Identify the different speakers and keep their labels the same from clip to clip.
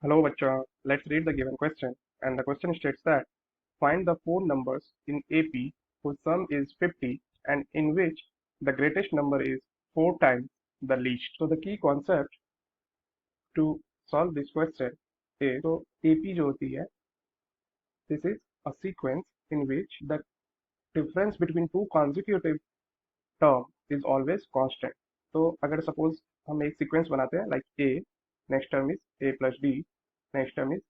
Speaker 1: Hello, Bacha. Let's read the given question. And the question states that find the four numbers in AP whose sum is 50 and in which the greatest number is four times the least. So the key concept to solve this question is so AP जो होती है, this is a sequence in which the difference between two consecutive term is always constant. तो अगर suppose हम एक sequence बनाते हैं like A, next term is A plus D, next term is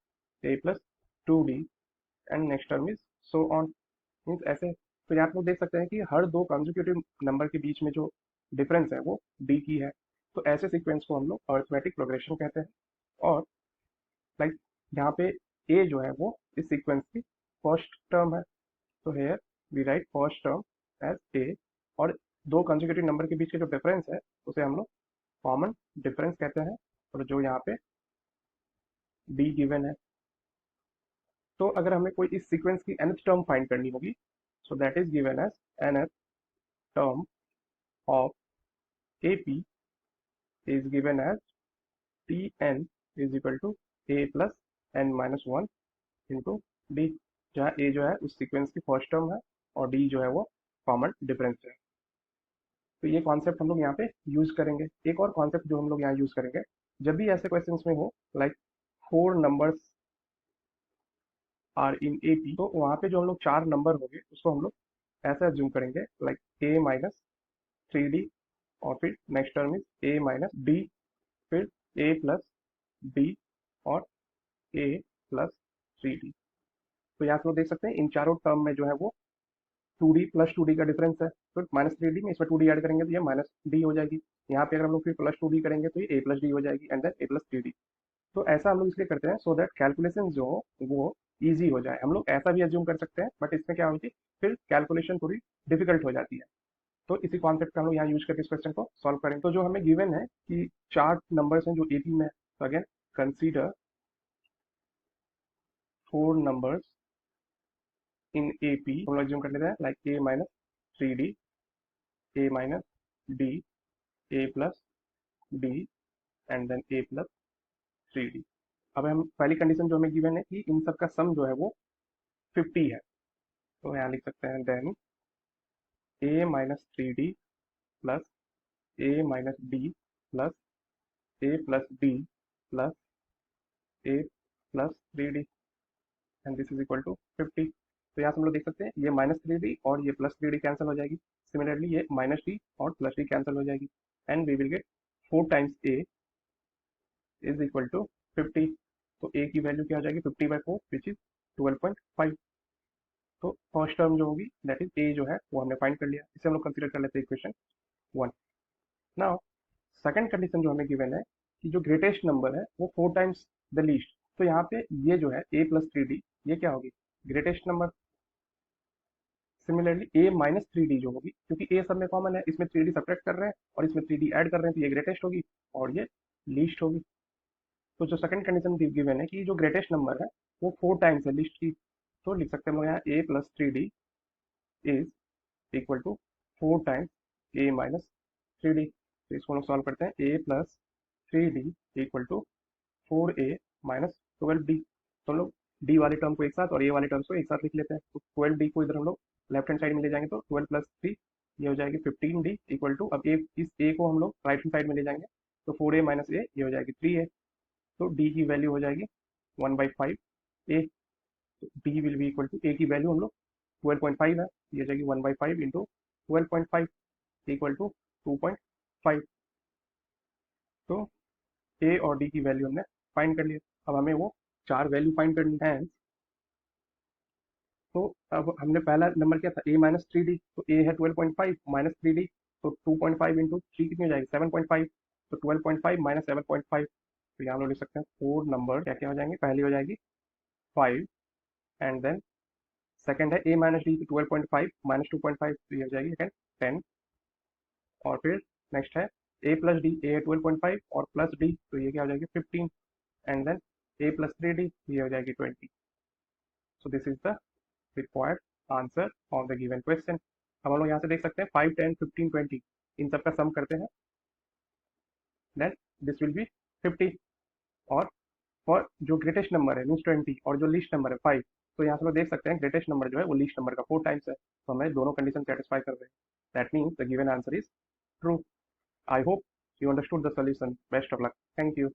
Speaker 1: A plus 2D and next term is so on. Means ऐसे तो यहाँ पे देख सकते हैं कि हर दो कंसेक्यूटिव नंबर के बीच में जो डिफरेंस है वो डी की है। तो ऐसे सीक्वेंस को हम लोग अरिथमेटिक प्रोग्रेशन कहते हैं। और लाइक यहाँ पे ए जो है वो इस सीक्वेंस की फर्स्ट टर्म है। तो here we write first term as a और दो कंसेक्यूटिव नंबर के बीच का जो डिफरेंस है उसे हम लोग कॉमन डिफरेंस कहते हैं और जो यहाँ पे डी गिवन है। तो अगर हमें कोई इस सीक्वेंस की nth टर्म फाइंड करनी होगी so that is given as nth term of AP is given as Tn is equal to A plus n minus 1 into D, जहाँ A जो है उस सीक्वेंस की फर्स्ट टर्म है और D जो है वो कॉमन डिफरेंस है। तो ये कॉन्सेप्ट हम लोग यहाँ पे यूज करेंगे। एक और कॉन्सेप्ट जो हम लोग यहाँ यूज करेंगे जब भी ऐसे क्वेश्चंस में हो like four numbers are in AP, तो वहाँ पे जो हम लोग चार नंबर होंगे उसको हम लोग ऐसे अज्यूम करेंगे लाइक A माइनस 3D और फिर next term is A minus D, फिर A प्लस डी और ए प्लस थ्री डी। तो यहाँ से लोग देख सकते हैं इन चारों टर्म में जो है वो two d plus two d का डिफरेंस है। फिर माइनस थ्री डी में इसमें टू डी ऐड करेंगे तो ये माइनस डी हो जाएगी। यहाँ पे अगर हम लोग फिर प्लस टू डी करेंगे तो ये ए प्लस डी हो जाएगी and then a plus three D. तो ऐसा हम लोग इसलिए करते हैं सो दैट कैलकुलेशन जो हो वो ईजी हो जाए। हम लोग ऐसा भी एज्यूम कर सकते हैं बट इसमें क्या होती है फिर कैलकुलेशन थोड़ी डिफिकल्ट हो जाती है। तो इसी कॉन्सेप्ट का हम लोग यहाँ यूज करके इस क्वेश्चन को सॉल्व करेंगे। तो जो हमें गिवन है कि चार नंबर्स हैं जो एपी में है, तो again consider four numbers in AP हम लोग एज्यूम कर लेते हैं like A minus three d, A minus D, A plus D and then A plus three d. अब हम पहली कंडीशन जो हमें गिवन है कि इन सब का सम जो है वो 50 है। तो यहाँ लिख सकते हैं then A minus three d plus A minus D plus A plus D plus A plus three d and this is equal to 50। तो यहाँ से हम लोग देख सकते हैं ये माइनस थ्री डी और ये प्लस थ्री डी कैंसिल हो जाएगी। सिमिलरली ये माइनस डी और प्लस डी कैंसिल हो जाएगी and we will get four times a is equal to 50। तो ए की वैल्यू क्या हो जाएगी 50 बाई फोर विच इज 12.5। तो फर्स्ट टर्म जो होगी दैट इज ए जो है वो हमने फाइंड कर लिया। इसे हम लोग कंसिडर कर लेते हैं इक्वेशन 1। नाउ सेकंड कंडीशन जो हमें गिवन है कि जो ग्रेटेस्ट नंबर है वो फोर टाइम्स द लीस्ट। तो यहाँ पे ये जो है ए प्लस थ्री डी ये क्या होगी ग्रेटेस्ट नंबर। सिमिलरली ए माइनस थ्री डी जो होगी क्योंकि ए सब में कॉमन है, इसमें थ्री डी सब्ट्रैक्ट कर रहे हैं और इसमें थ्री डी ऐड कर रहे हैं तो ये ग्रेटेस्ट होगी और ये लीस्ट होगी। तो जो सेकंड कंडीशन गिवन है कि जो ग्रेटेस्ट नंबर है वो फोर टाइम्स है लिस्ट की, तो लिख सकते हैं हम लोग यहाँ A plus three D is equal to four times A minus three D. तो इसको हम लोग सॉल्व करते हैं A plus three D equal to four A minus twelve D. तो हम लोग डी वाले टर्म को एक साथ और ए वाले टर्म्स को एक साथ लिख लेते हैं। तो ट्वेल्व डी को इधर हम लोग लेफ्ट हैंड साइड में ले जाएंगे तो ट्वेल्व प्लस थ्री ये हो जाएगी फिफ्टीन डी इक्वल टू अब ए इस ए को हम लोग राइट हैंड साइड में ले जाएंगे तो फोर ए माइनस ए ये हो जाएगी थ्री ए। तो डी की वैल्यू हो जाएगी वन बाई फाइव ए। तो D will be equal to A की वैल्यू हम लोग 12.5 है, ये हो जाएगी one by five into 12.5 equal to 2.5। तो ए और डी की वैल्यू हमने फाइंड कर लिया। अब हमें वो चार वैल्यू फाइंड करनी है। तो अब हमने पहला नंबर क्या था ए माइनस थ्री डी, तो ए है 12.5 माइनस थ्री डी तो 2.5 इंटू थ्री कितनी हो जाएगी 7.5। तो 12.5 माइनस 7.5 तो यहाँ हम लोग लिख सकते हैं फोर नंबर क्या क्या हो जाएंगे। पहली हो जाएगी 5 एंड देन सेकंड है ए माइनस डी 12.5 माइनस 2.5 तो ये हो जाएगी सेकंड 10 और फिर नेक्स्ट है ए प्लस डी, ए है 12.5 और प्लस डी तो ये क्या हो जाएगी 15 and then a plus three d ये हो जाएगी 20। So this is the required answer on the given question. अब हम लोग यहाँ से देख सकते हैं 5 10 15 20 इन सब का सम करते हैं देन दिस विल बी 50 और फॉर जो ग्रेटेस्ट नंबर है मीन्स 20 और जो लीस्ट नंबर है 5, तो यहाँ से हम देख सकते हैं ग्रेटेस्ट नंबर जो है वो लीस्ट नंबर का 4 टाइम्स है, तो हमें दोनों कंडीशन सेटिस्फाई कर रहे हैं। That means the given answer is true. I hope you understood the solution. Best of luck. Thank you.